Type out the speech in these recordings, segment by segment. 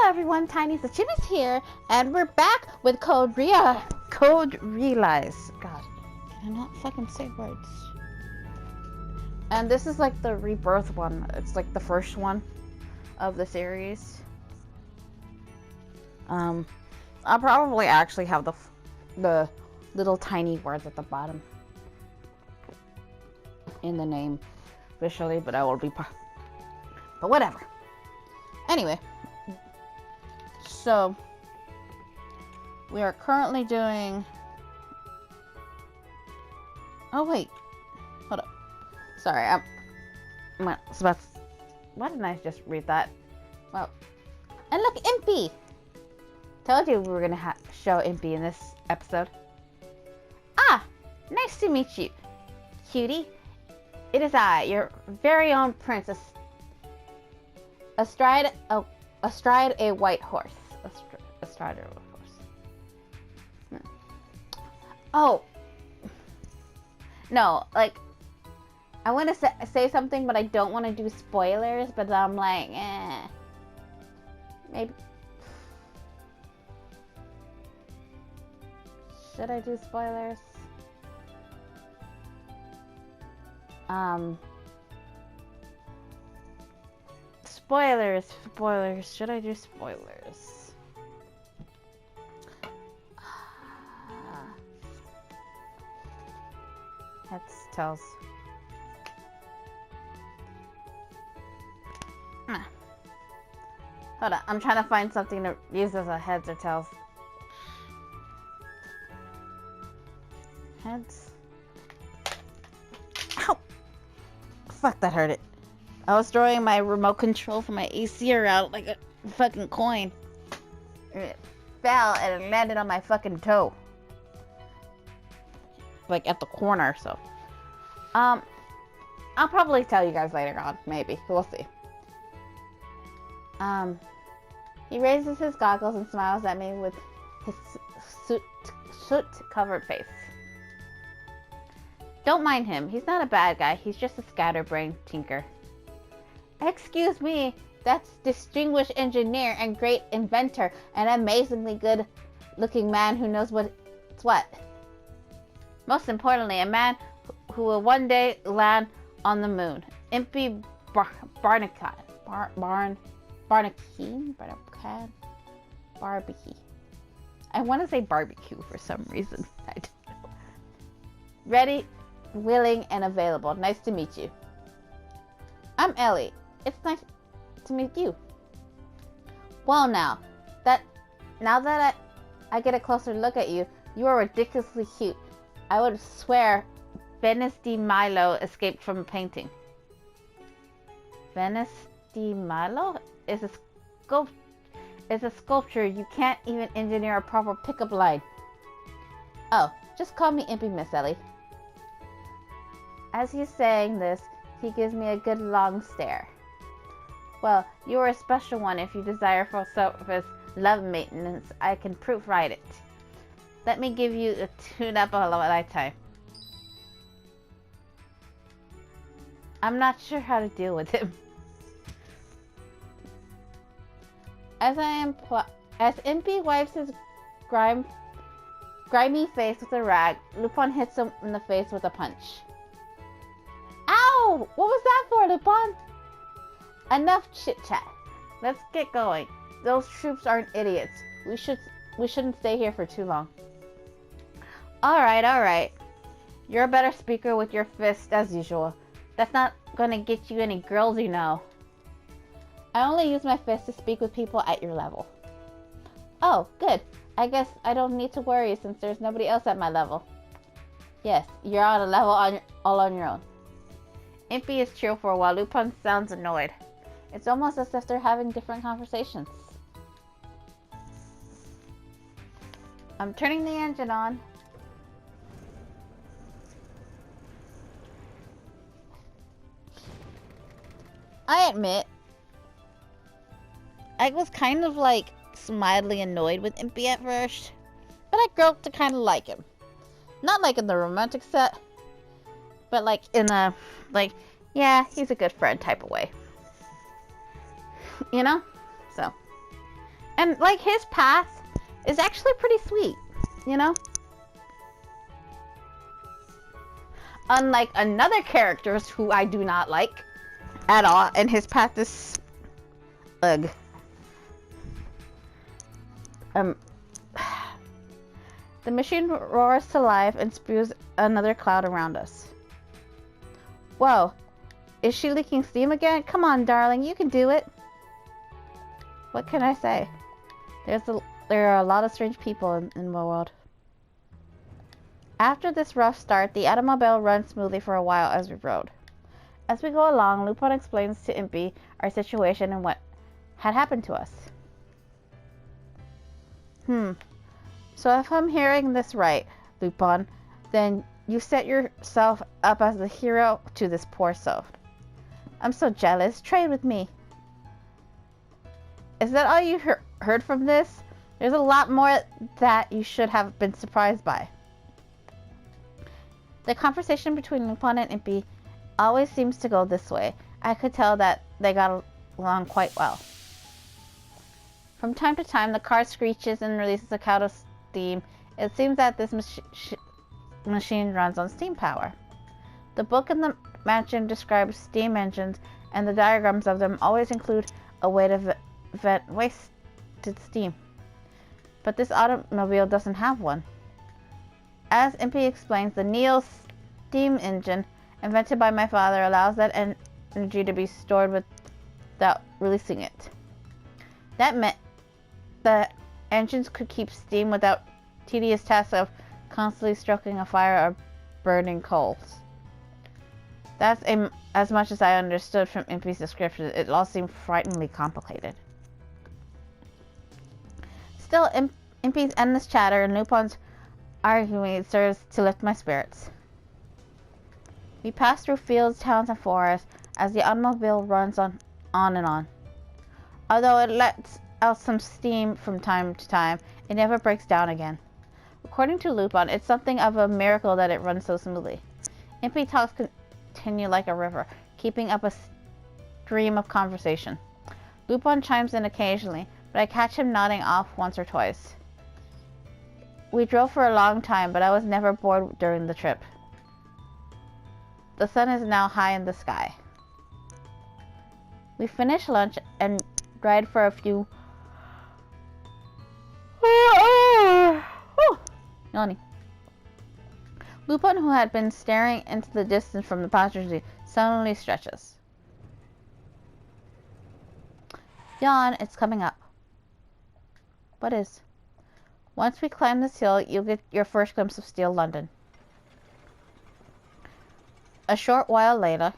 everyone, Tiniestofchibis here, and we're back with Code Realize. God, can I not fucking say words? And this is like the rebirth one. It's like the first one of the series. I'll probably actually have the little tiny words at the bottom in the name officially, but I will be but whatever. Anyway, so we are currently doing. Oh wait, hold up. Sorry, why didn't I just read that? Well, and look, Impy. Told you we were gonna show Impy in this episode. Ah, nice to meet you, cutie. It is I, your very own princess. Astride a white horse. Astride a white horse. Oh. No, like, I want to say something, but I don't want to do spoilers, but I'm like, maybe. Should I do spoilers? Spoilers. Should I do spoilers? Heads, tails. Hold on, I'm trying to find something to use as a heads or tails. Heads. Ow! Fuck, that hurt it. I was throwing my remote control for my AC around like a fucking coin. It fell and it landed on my fucking toe. Like at the corner, so. I'll probably tell you guys later on, maybe. We'll see. He raises his goggles and smiles at me with his soot-covered face. Don't mind him. He's not a bad guy. He's just a scatterbrained tinker. Excuse me, that's distinguished engineer and great inventor, an amazingly good-looking man who knows what's what. Most importantly, a man who will one day land on the moon. Impy Barbecue. I want to say barbecue for some reason. I don't know. Ready, willing, and available. Nice to meet you. I'm Ellie. It's nice to meet you. Well, now that I get a closer look at you, you are ridiculously cute. I would swear Venice di Milo escaped from a painting. Venice di Milo is a sculpture. You can't even engineer a proper pickup line. Oh, just call me Impy, Miss Ellie. As he's saying this, he gives me a good long stare. Well, you are a special one. If you desire full service love maintenance, I can proofread it. Let me give you a tune-up of a lifetime. I'm not sure how to deal with him. As Impy wipes his grimy face with a rag, Lupin hits him in the face with a punch. Ow! What was that for, Lupin? Enough chit-chat. Let's get going. Those troops aren't idiots. We shouldn't stay here for too long. Alright. You're a better speaker with your fist as usual. That's not gonna get you any girls, you know. I only use my fist to speak with people at your level. Oh, good. I guess I don't need to worry since there's nobody else at my level. Yes, you're on a level all on your own. Impy is cheerful while Lupin sounds annoyed. It's almost as if they're having different conversations. I'm turning the engine on. I admit, I was kind of like mildly annoyed with Impy at first, but I grew up to kind of like him. Not like in the romantic set, but like in a, like, yeah, he's a good friend type of way. You know? So, And like his path is actually pretty sweet, you know? Unlike another characters who I do not like at all, and his path is ugh. The machine roars to life and spews another cloud around us. Whoa, is she leaking steam again? Come on, darling, you can do it. What can I say? There are a lot of strange people in the world. After this rough start, the automobile runs smoothly for a while as we rode. As we go along, Lupin explains to Impy our situation and what had happened to us. So if I'm hearing this right, Lupin, then you set yourself up as the hero to this poor soul. I'm so jealous. Trade with me. Is that all you heard from this? There's a lot more that you should have been surprised by. The conversation between Lupin and Impy always seems to go this way. I could tell that they got along quite well. From time to time, the car screeches and releases a cloud of steam. It seems that this machine runs on steam power. The book in the mansion describes steam engines, and the diagrams of them always include a way to vent wasted steam. But this automobile doesn't have one. As Impy explains, the Neo steam engine invented by my father allows that energy to be stored without releasing it. That meant the engines could keep steam without tedious tasks of constantly stoking a fire or burning coals. That's as much as I understood from Impy's description. It all seemed frighteningly complicated. Still, Impy's endless chatter and Lupin's arguing serves to lift my spirits. We pass through fields, towns, and forests as the automobile runs on and on. Although it lets out some steam from time to time, it never breaks down again. According to Lupin, it's something of a miracle that it runs so smoothly. Impy talks continue like a river, keeping up a stream of conversation. Lupin chimes in occasionally, but I catch him nodding off once or twice. We drove for a long time, but I was never bored during the trip. The sun is now high in the sky. We finished lunch and ride for a few yawning. Lupin, who had been staring into the distance from the passenger seat, suddenly stretches. Yawn, it's coming up. What is? Once we climb this hill, you'll get your first glimpse of Steel London. A short while later,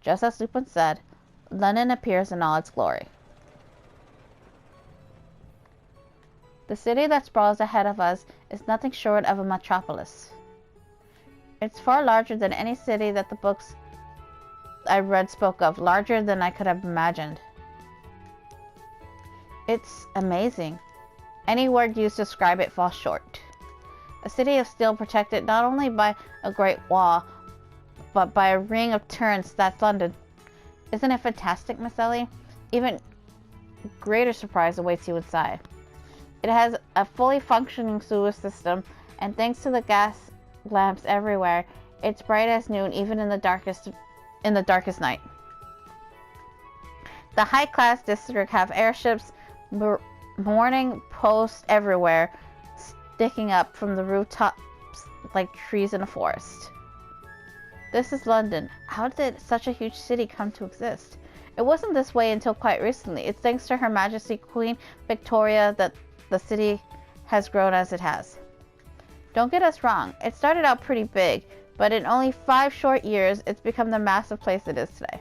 just as Lupin said, London appears in all its glory. The city that sprawls ahead of us is nothing short of a metropolis. It's far larger than any city that the books I read spoke of, larger than I could have imagined. It's amazing. Any word used to describe it falls short. A city of steel protected not only by a great wall, but by a ring of turrets. That's London. Isn't it fantastic, Miss Ellie? Even greater surprise awaits you inside. It has a fully functioning sewer system, and thanks to the gas lamps everywhere, it's bright as noon even in the darkest night. The high-class district have airships, morning posts everywhere, sticking up from the rooftops like trees in a forest. This is London. How did such a huge city come to exist? It wasn't this way until quite recently. It's thanks to Her Majesty Queen Victoria that the city has grown as it has. Don't get us wrong, it started out pretty big, but in only 5 short years, it's become the massive place it is today.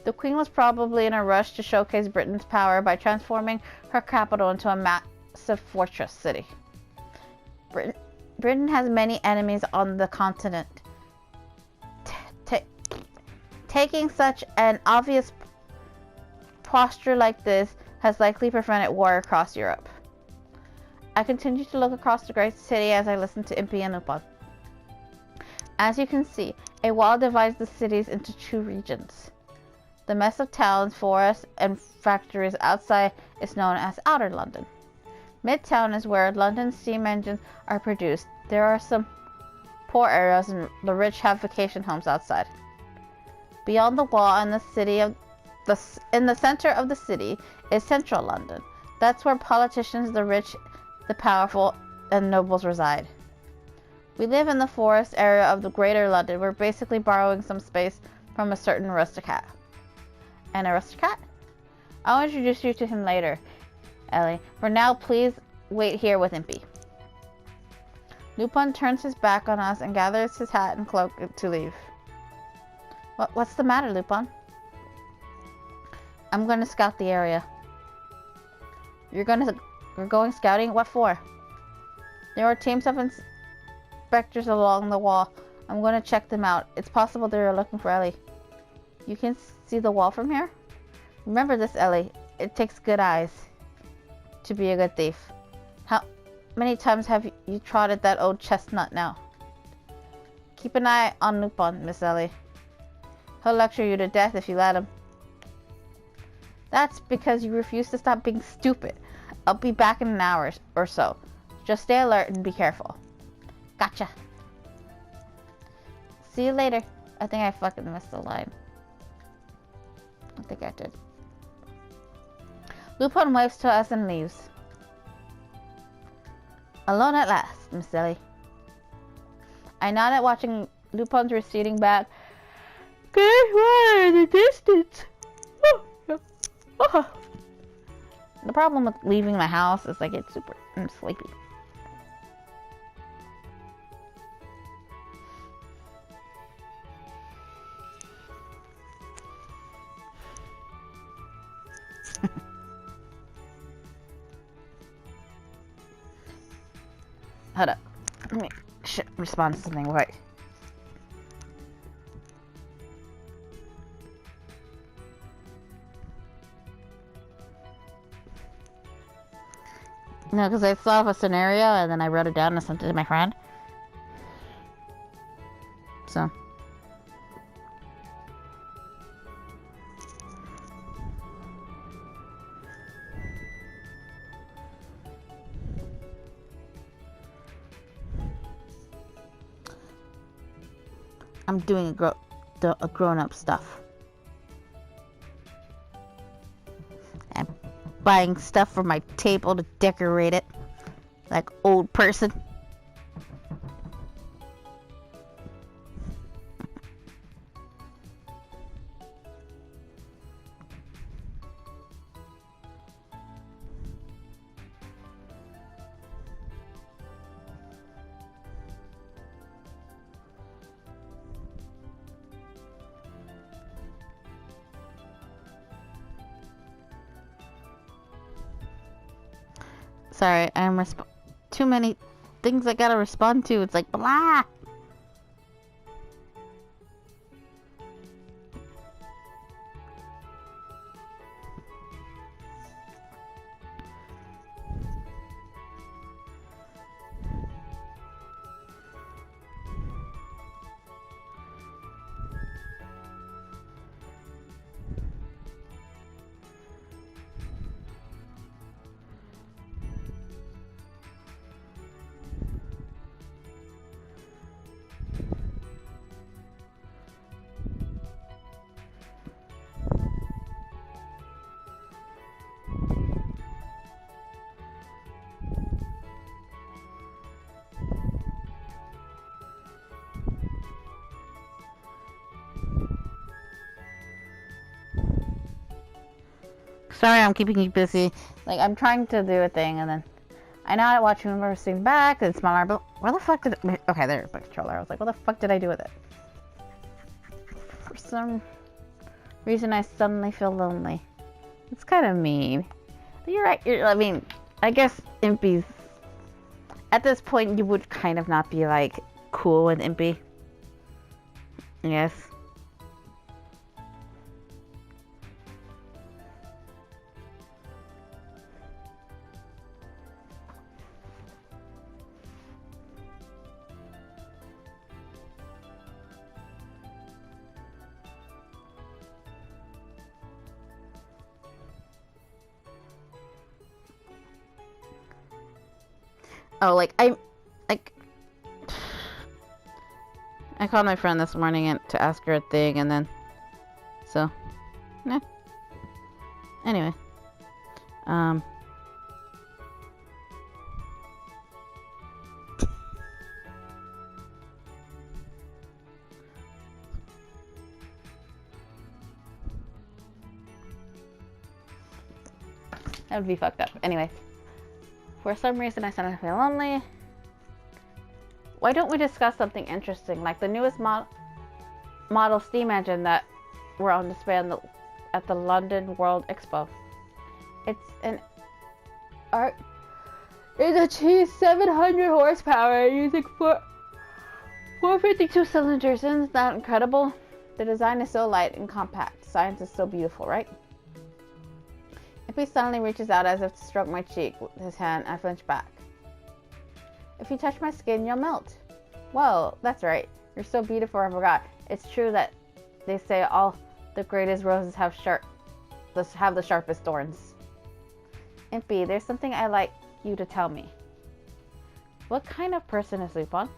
The Queen was probably in a rush to showcase Britain's power by transforming her capital into a massive fortress city. Britain has many enemies on the continent. Taking such an obvious posture like this has likely prevented war across Europe. I continue to look across the great city as I listen to Impy and Lupin. As you can see, a wall divides the cities into 2 regions. The mess of towns, forests, and factories outside is known as Outer London. Midtown is where London's steam engines are produced. There are some poor areas and the rich have vacation homes outside. Beyond the wall in the center of the city is Central London. That's where politicians, the rich, the powerful, and nobles reside. We live in the forest area of the Greater London. We're basically borrowing some space from a certain aristocrat. An aristocrat? I'll introduce you to him later, Ellie. For now, please wait here with Impy. Lupin turns his back on us and gathers his hat and cloak to leave. What's the matter, Lupin? I'm going to scout the area. You're going scouting? What for? There are teams of inspectors along the wall. I'm going to check them out. It's possible they're looking for Ellie. You can see the wall from here? Remember this, Ellie. It takes good eyes to be a good thief. How many times have you trotted that old chestnut now? Keep an eye on Lupin, Miss Ellie. He'll lecture you to death if you let him. That's because you refuse to stop being stupid. I'll be back in an hour or so. Just stay alert and be careful. Gotcha. See you later. I think I fucking missed the line. I think I did. Lupin waves to us and leaves. Alone at last, Miss Ellie. I nodded, watching Lupin's receding back. Good water in the distance. The problem with leaving my house is I get I'm sleepy. Hold up. Let me respond to something. Wait. No, because I thought of a scenario and then I wrote it down and sent it to my friend. So. I'm doing a grown-up stuff. I'm buying stuff for my table to decorate it, like old person. Sorry, I'm too many things I gotta respond to. It's like blah. Sorry, I'm keeping you busy. Like, I'm trying to do a thing, and then I know I watch you reversing back, and smaller, but where the fuck did it... Okay, there's my controller. I was like, what the fuck did I do with it? For some reason, I suddenly feel lonely. It's kind of mean. But you're right. I mean, I guess Impy's... At this point, you would kind of not be, like, cool with Impy. Yes. Oh, I called my friend this morning to ask her a thing, and then, so, yeah. Anyway, that would be fucked up. Anyway, for some reason I started to feel lonely. Why don't we discuss something interesting, like the newest model steam engine that were on display at the London World Expo? It's an art. It achieves 700 horsepower using 452 cylinders. Isn't that incredible? The design is so light and compact. Science is so beautiful, right? If he suddenly reaches out as if to stroke my cheek with his hand, I flinch back. If you touch my skin, you'll melt. Whoa, that's right. You're so beautiful, I forgot. It's true that they say all the greatest roses have the sharpest thorns. Impy, there's something I'd like you to tell me. What kind of person is Lupin?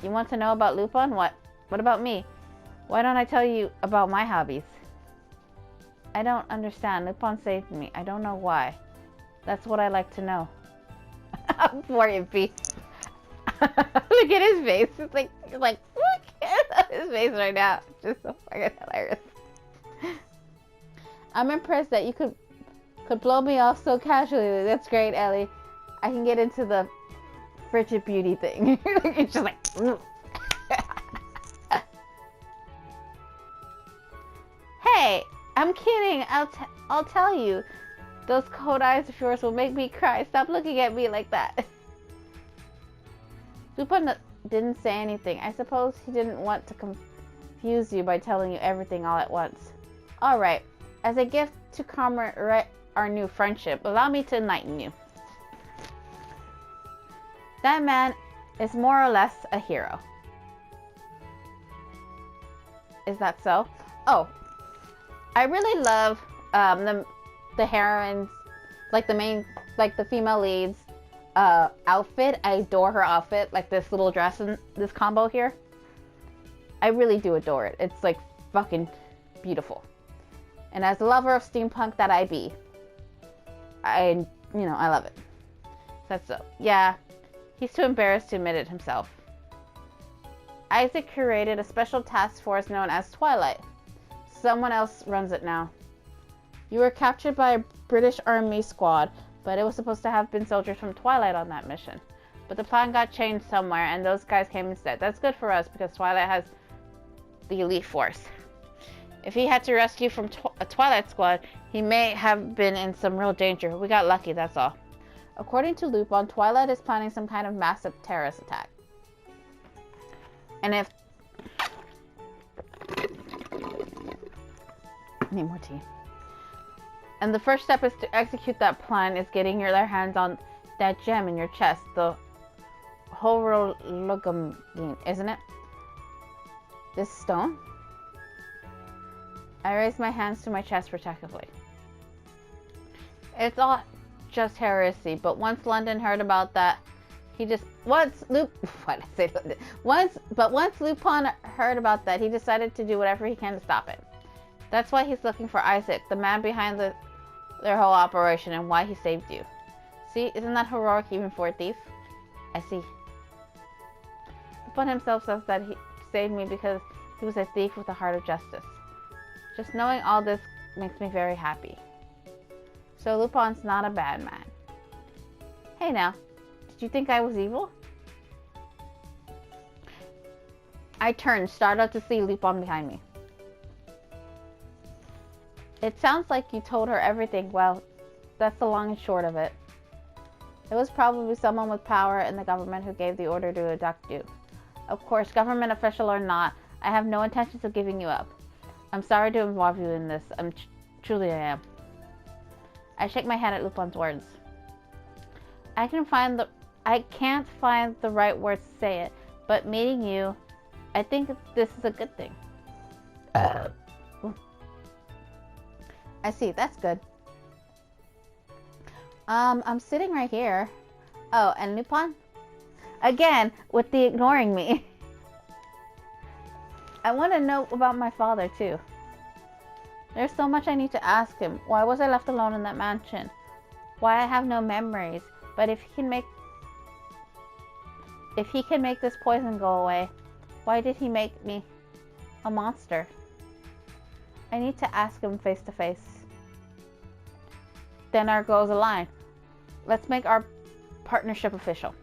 You want to know about Lupin? What about me? Why don't I tell you about my hobbies? I don't understand. Lupin saved me. I don't know why. That's what I like to know. Poor Impy. Look at his face. It's like look at his face right now. It's just so fucking hilarious. I'm impressed that you could blow me off so casually. That's great, Ellie. I can get into the frigid beauty thing. It's just like. Hey, I'm kidding. I'll tell you. Those cold eyes of yours will make me cry. Stop looking at me like that. Lupin didn't say anything. I suppose he didn't want to confuse you by telling you everything all at once. Alright, as a gift to commemorate our new friendship, allow me to enlighten you. That man is more or less a hero. Is that so? Oh, I really love the heroines, like the female leads outfit. I adore her outfit, like this little dress and this combo here. I really do adore it. It's like fucking beautiful. And as a lover of steampunk that I be, I love it. That's so. Yeah, he's too embarrassed to admit it himself. Isaac created a special task force known as Twilight. Someone else runs it now. You were captured by a British Army squad, but it was supposed to have been soldiers from Twilight on that mission. But the plan got changed somewhere, and those guys came instead. That's good for us, because Twilight has the elite force. If he had to rescue from a Twilight squad, he may have been in some real danger. We got lucky, that's all. According to Lupin, Twilight is planning some kind of massive terrorist attack. And if... I need more tea. And the first step is to execute that plan is getting their hands on that gem in your chest, the horologium, isn't it? This stone? I raise my hands to my chest protectively. It's all just heresy, but once Lupin heard about that, once Lupin heard about that, he decided to do whatever he can to stop it. That's why he's looking for Isaac, the man behind their whole operation, and why he saved you. See, isn't that heroic even for a thief? I see. Lupin himself says that he saved me because he was a thief with a heart of justice. Just knowing all this makes me very happy. So Lupin's not a bad man. Hey now, did you think I was evil? I turned, startled to see Lupin behind me. It sounds like you told her everything. Well, that's the long and short of it. It was probably someone with power in the government who gave the order to abduct you. Of course, government official or not, I have no intentions of giving you up. I'm sorry to involve you in this. Truly I am. I shake my head at Lupin's words. I can't find the right words to say it, but meeting you, I think this is a good thing. I see, that's good. I'm sitting right here. Oh, and Lupin? Again, with the ignoring me. I want to know about my father, too. There's so much I need to ask him. Why was I left alone in that mansion? Why I have no memories? But if he can make this poison go away, why did he make me a monster? I need to ask him face to face. Then our goals align. Let's make our partnership official.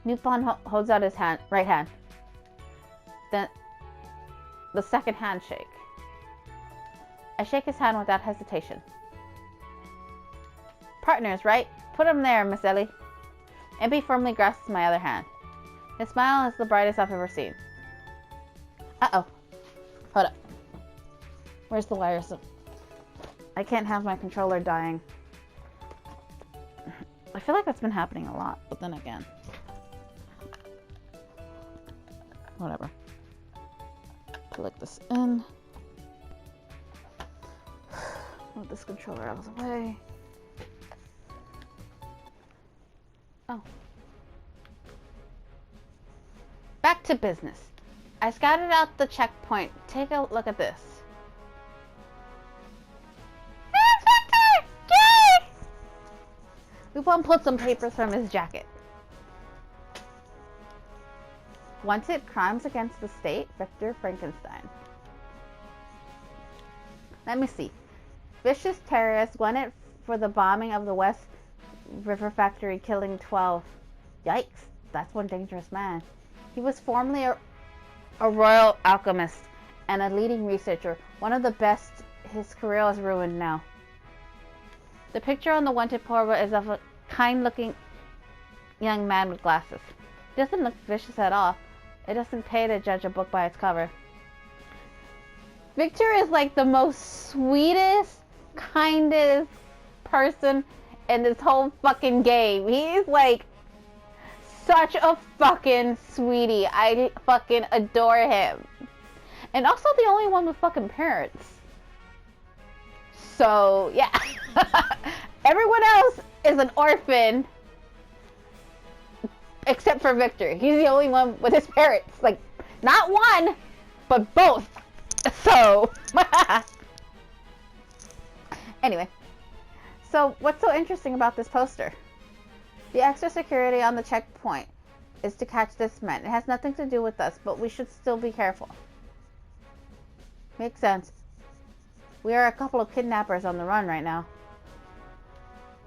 Lupin holds out his right hand. Then the second handshake. I shake his hand without hesitation. Partners, right? Put him there, Miss Ellie. Impy firmly grasps my other hand. His smile is the brightest I've ever seen. Uh-oh. Hold up. Where's the wires? I can't have my controller dying. I feel like that's been happening a lot, but then again. Whatever. Plug this in. Move this controller out of the way. Oh. Back to business. I scouted out the checkpoint. Take a look at this. Lupin pulled some papers from his jacket. Wanted crimes against the state, Victor Frankenstein. Let me see. Vicious terrorist wanted for the bombing of the West River factory, killing 12. Yikes, that's one dangerous man. He was formerly a royal alchemist and a leading researcher. One of the best. His career is ruined now. The picture on the wanted portrait is of a kind-looking young man with glasses. He doesn't look vicious at all. It doesn't pay to judge a book by its cover. Victor is like the most sweetest, kindest person in this whole fucking game. He's like such a fucking sweetie. I fucking adore him. And also the only one with fucking parents. So, yeah. Everyone else is an orphan. Except for Victor. He's the only one with his parents. Like, not one, but both. So, anyway. So, what's so interesting about this poster? The extra security on the checkpoint is to catch this man. It has nothing to do with us, but we should still be careful. Makes sense. We are a couple of kidnappers on the run right now.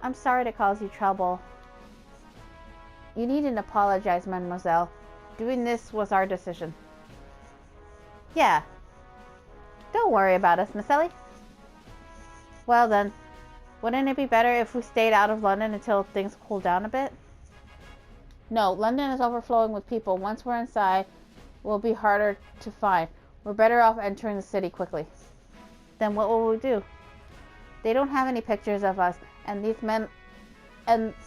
I'm sorry to cause you trouble. You needn't apologize, mademoiselle. Doing this was our decision. Yeah. Don't worry about us, Miss Ellie. Well then, wouldn't it be better if we stayed out of London until things cool down a bit? No, London is overflowing with people. Once we're inside, we'll be harder to find. We're better off entering the city quickly. Then what will we do? They don't have any pictures of us, and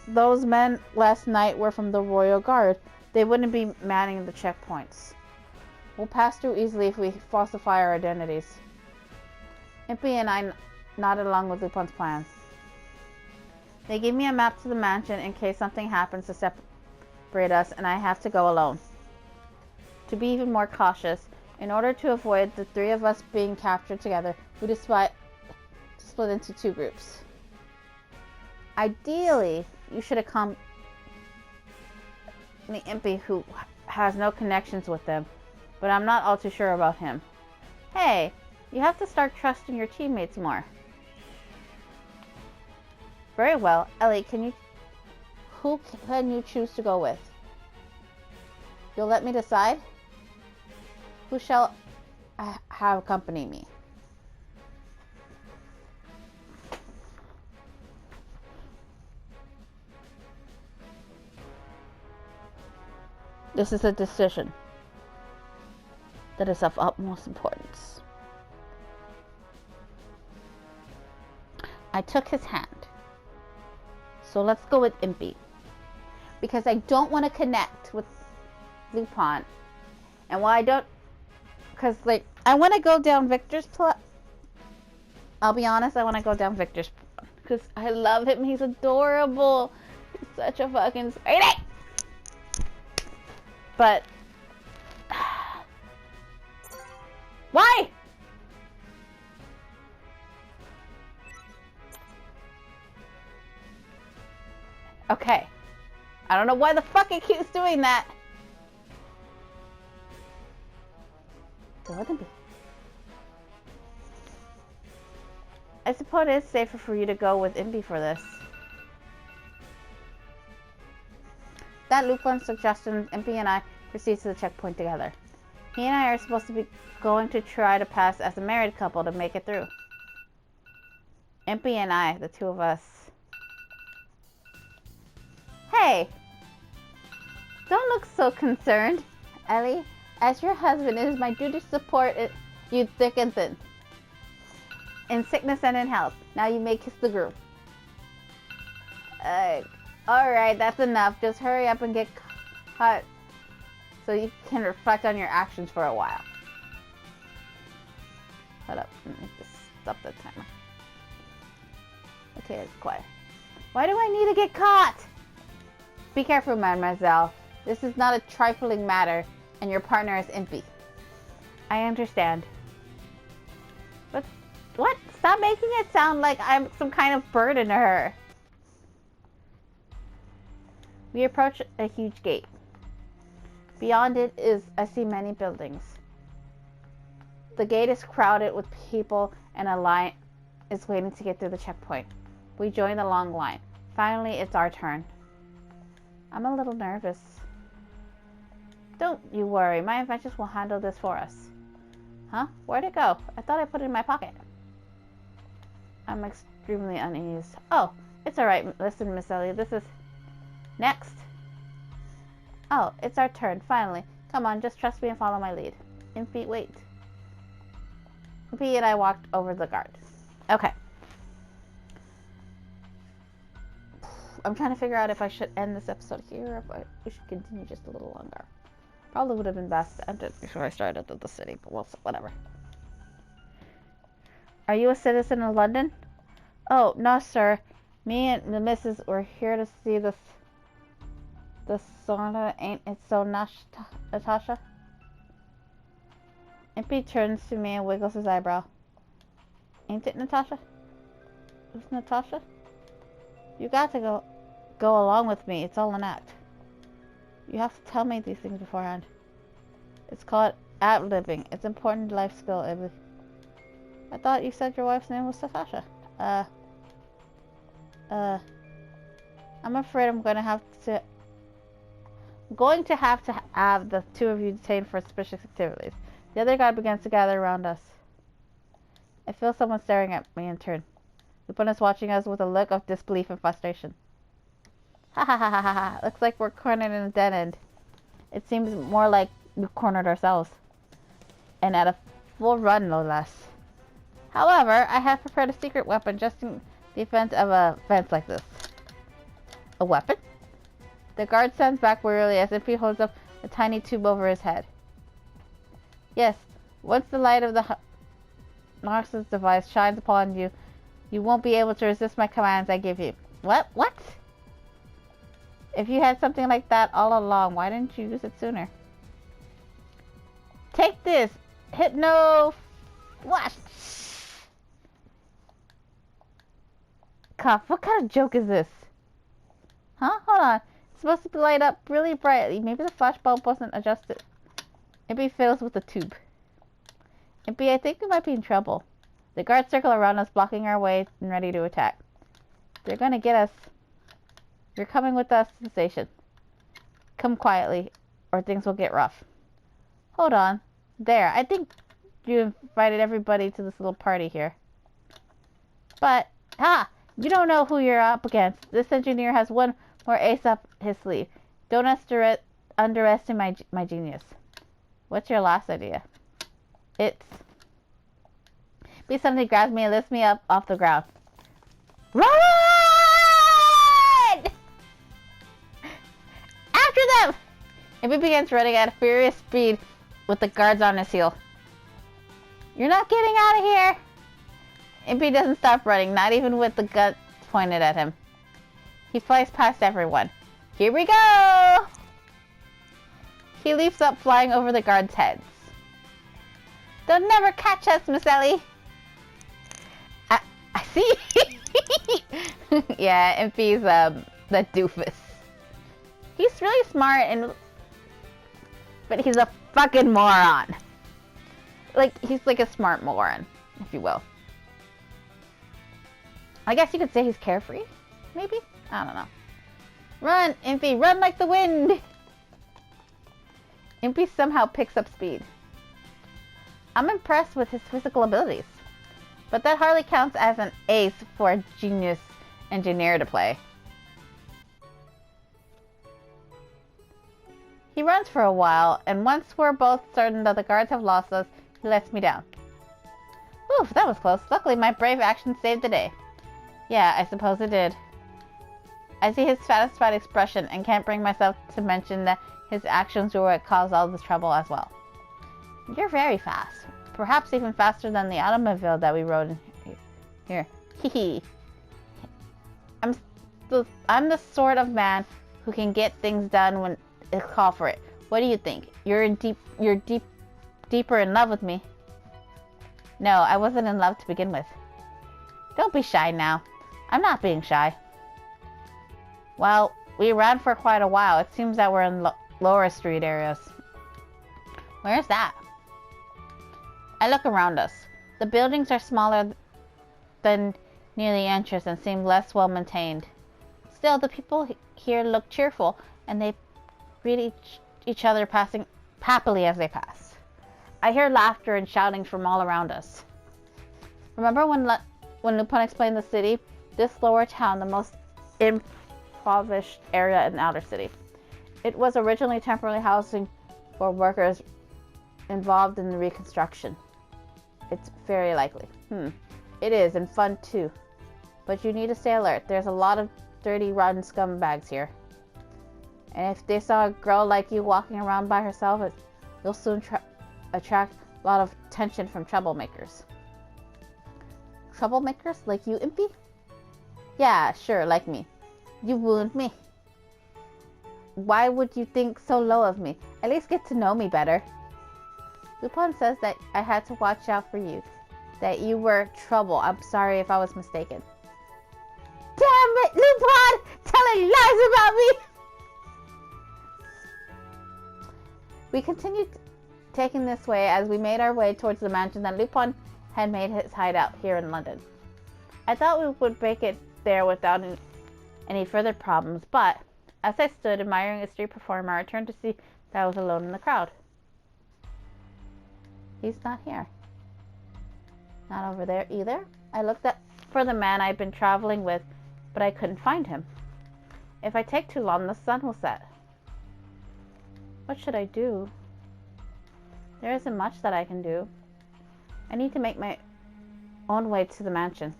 those men last night were from the Royal Guard. They wouldn't be manning the checkpoints. We'll pass through easily if we falsify our identities. Impy and I nodded along with Lupin's plans. They gave me a map to the mansion in case something happens to separate us and I have to go alone. To be even more cautious, in order to avoid the three of us being captured together, we decided to split into two groups. Ideally, you should accompany Impy, who has no connections with them, but I'm not all too sure about him. Hey, you have to start trusting your teammates more. Very well. Ellie, who can you choose to go with? You'll let me decide? Who shall have accompany me? This is a decision that is of utmost importance. I took his hand. So let's go with Impy. Because I don't want to connect with Lupin. And while I don't... Because, like, I want to go down Victor's plot. I'll be honest, I want to go down Victor's plot. because I love him. He's adorable. He's such a fucking sweetie. But why? Okay. I don't know why the fuck it keeps doing that. I suppose it is safer for you to go with Impy for this. That Lupin's suggestion, Impy and I proceed to the checkpoint together. He and I are supposed to be going to try to pass as a married couple to make it through. Impy and I, the two of us. Hey! Don't look so concerned, Ellie. As your husband, it is my duty to support you thick and thin. In sickness and in health. Now you may kiss the groom. Alright, that's enough. Just hurry up and get caught so you can reflect on your actions for a while. Hold up. Let me just stop the timer. Okay, it's quiet. Why do I need to get caught? Be careful, mademoiselle. This is not a trifling matter, and your partner is Impy. I understand. But what? Stop making it sound like I'm some kind of burden to her. We approach a huge gate. Beyond it I see many buildings. The gate is crowded with people, and a line is waiting to get through the checkpoint. We join the long line. Finally, it's our turn. I'm a little nervous. Don't you worry. My inventions will handle this for us. Huh? Where'd it go? I thought I put it in my pocket. I'm extremely uneasy. Oh, it's alright. Listen, Miss Ellie. This is... Next. Oh, it's our turn. Finally. Come on, just trust me and follow my lead. Impy, wait. Impy and I walked over the guard. Okay. I'm trying to figure out if I should end this episode here or if we should continue just a little longer. Probably would have been best to end it before I started at the city, but well, whatever. Are you a citizen of London? Oh, no, sir. Me and the missus were here to see the sauna. Ain't it so, Natasha? Impy turns to me and wiggles his eyebrow. Ain't it, Natasha? Who's Natasha? You got to go along with me. It's all an act. You have to tell me these things beforehand. It's called ad-libbing. It's important life skill. I thought you said your wife's name was Natasha. I'm afraid I'm going to have to have the two of you detained for suspicious activities. The other guard begins to gather around us. I feel someone staring at me in turn. Lupin is watching us with a look of disbelief and frustration. Ha ha ha ha ha. Looks like we're cornered in a dead end. It seems more like we've cornered ourselves. And at a full run, no less. However, I have prepared a secret weapon just in the event of a event like this. A weapon? The guard stands back wearily as if he holds up a tiny tube over his head. Yes, once the light of the Narcissus device shines upon you, you won't be able to resist my commands I give you. What? What? If you had something like that all along, why didn't you use it sooner? Take this! Hypno... Flash! Cuff, what kind of joke is this? Huh? Hold on. It's supposed to light up really brightly. Maybe the flash bulb wasn't adjusted. Impy fills with the tube. Impy, I think we might be in trouble. The guards circle around us, blocking our way and ready to attack. They're gonna get us. You're coming with us to the station. Come quietly, or things will get rough. Hold on. There, I think you invited everybody to this little party here. But, you don't know who you're up against. This engineer has one more ace up his sleeve. Don't underestimate my genius. What's your last idea? It's... Somebody grabs me and lifts me up off the ground. Run! After them! Impy begins running at a furious speed with the guards on his heel. You're not getting out of here! Impy doesn't stop running, not even with the gut pointed at him. He flies past everyone. Here we go! He leaps up, flying over the guards' heads. They'll never catch us, Miss Ellie. I see. Yeah, Impy's the doofus. He's really smart, but he's a fucking moron. Like, he's like a smart moron, if you will. I guess you could say he's carefree, maybe? I don't know. Run, Impy, run like the wind! Impy somehow picks up speed. I'm impressed with his physical abilities, but that hardly counts as an ace for a genius engineer to play. He runs for a while, and once we're both certain that the guards have lost us, he lets me down. Oof, that was close. Luckily, my brave action saved the day. Yeah, I suppose it did. I see his satisfied expression and can't bring myself to mention that his actions were what caused all this trouble as well. You're very fast. Perhaps even faster than the automobile that we rode in here. Hehe. I'm the sort of man who can get things done when it's called for it. What do you think? You're deeper in love with me. No, I wasn't in love to begin with. Don't be shy now. I'm not being shy. Well, we ran for quite a while. It seems that we're in lower street areas. Where's that? I look around us. The buildings are smaller than near the entrance and seem less well maintained. Still, the people here look cheerful, and they greet each other passing happily as they pass. I hear laughter and shouting from all around us. Remember when Lupin explained the city? This lower town, the most impoverished area in the outer city. It was originally temporary housing for workers involved in the reconstruction. It's very likely. It is, and fun too. But you need to stay alert. There's a lot of dirty, rotten scumbags here. And if they saw a girl like you walking around by herself, you'll soon attract a lot of attention from troublemakers. Troublemakers? Like you, Impy? Yeah, sure, like me. You wound me. Why would you think so low of me? At least get to know me better. Lupin says that I had to watch out for you. That you were trouble. I'm sorry if I was mistaken. Damn it, Lupin! Telling lies about me! We continued taking this way as we made our way towards the mansion that Lupin had made his hideout here in London. I thought we would make it there without any further problems, but as I stood admiring a street performer, I turned to see that I was alone in the crowd. He's not here. Not over there either. I looked for the man I'd been traveling with, but I couldn't find him. If I take too long, the sun will set. What should I do? There isn't much that I can do. I need to make my own way to the mansion.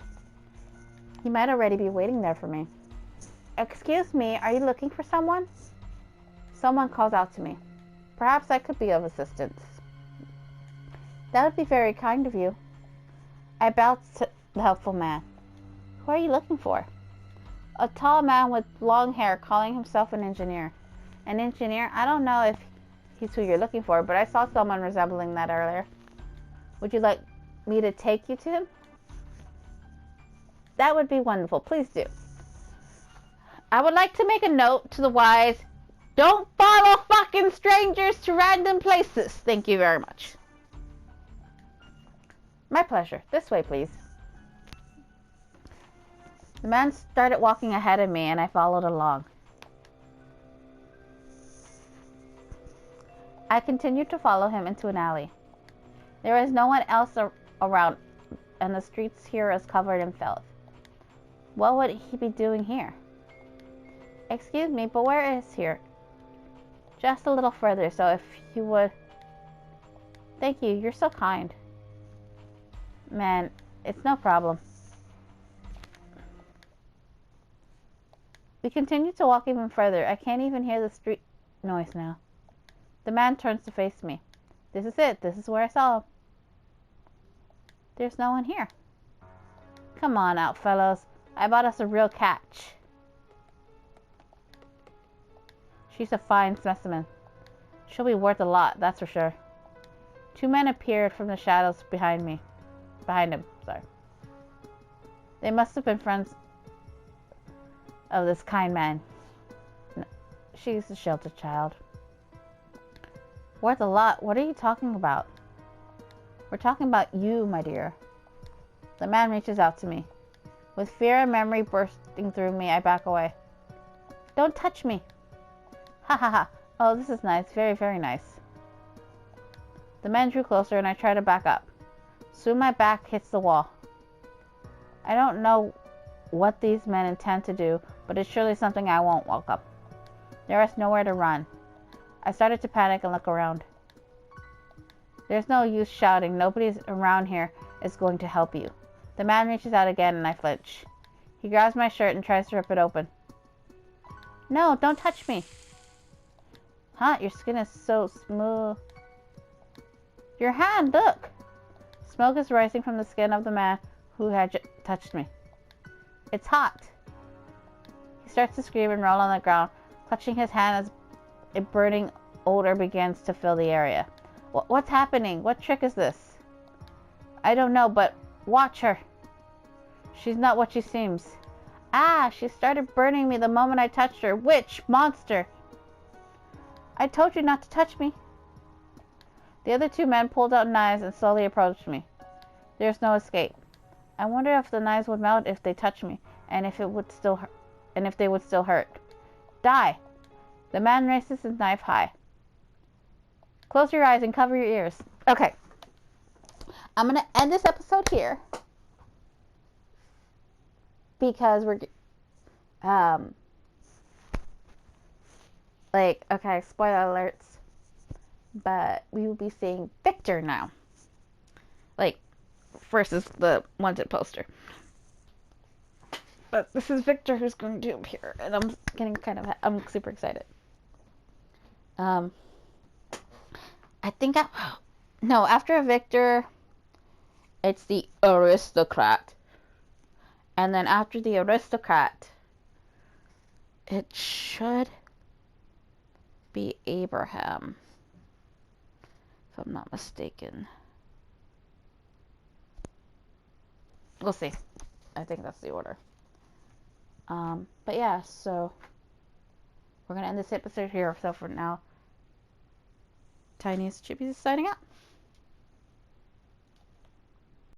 He might already be waiting there for me. Excuse me, are you looking for someone? Someone calls out to me. Perhaps I could be of assistance. That would be very kind of you. I bowed to the helpful man. Who are you looking for? A tall man with long hair calling himself an engineer. An engineer? I don't know if he's who you're looking for, but I saw someone resembling that earlier. Would you like me to take you to him? That would be wonderful. Please do. I would like to make a note to the wise. Don't follow fucking strangers to random places. Thank you very much. My pleasure. This way, please. The man started walking ahead of me, and I followed along. I continued to follow him into an alley. There is no one else around, and the streets here is covered in filth. What would he be doing here? Excuse me, but where is here? Just a little further, so if you would... Thank you, you're so kind. Man, it's no problem. We continue to walk even further. I can't even hear the street noise now. The man turns to face me. This is it. This is where I saw him. There's no one here. Come on out, fellows. I bought us a real catch. She's a fine specimen. She'll be worth a lot, that's for sure. Two men appeared from the shadows behind him. Sorry. They must have been friends of this kind man. No, she's a sheltered child. Worth a lot? What are you talking about? We're talking about you, my dear. The man reaches out to me. With fear and memory bursting through me, I back away. Don't touch me. Ha ha ha. Oh, this is nice. Very, very nice. The man drew closer and I tried to back up. Soon my back hits the wall. I don't know what these men intend to do, but it's surely something I won't welcome. There is nowhere to run. I started to panic and look around. There's no use shouting. Nobody around here is going to help you. The man reaches out again and I flinch. He grabs my shirt and tries to rip it open. No, don't touch me. Huh? Your skin is so smooth. Your hand, look! Smoke is rising from the skin of the man who had touched me. It's hot. He starts to scream and roll on the ground, clutching his hand as a burning odor begins to fill the area. What's happening? What trick is this? I don't know, but watch her. She's not what she seems. Ah, she started burning me the moment I touched her. Witch! Monster! I told you not to touch me. The other two men pulled out knives and slowly approached me. There's no escape. I wonder if the knives would melt if they touched me, and if they would still hurt. Die! The man raises his knife high. Close your eyes and cover your ears. Okay. I'm going to end this episode here. Because we're... okay, spoiler alerts. But we will be seeing Victor now. Versus the wanted poster. But this is Victor who's going to appear. And I'm getting I'm super excited. I think after Victor, it's the aristocrat. And then after the aristocrat, it should be Abraham. If I'm not mistaken. We'll see. I think that's the order. But yeah, so we're going to end this episode here. So for now, Tiniestofchibis is signing out.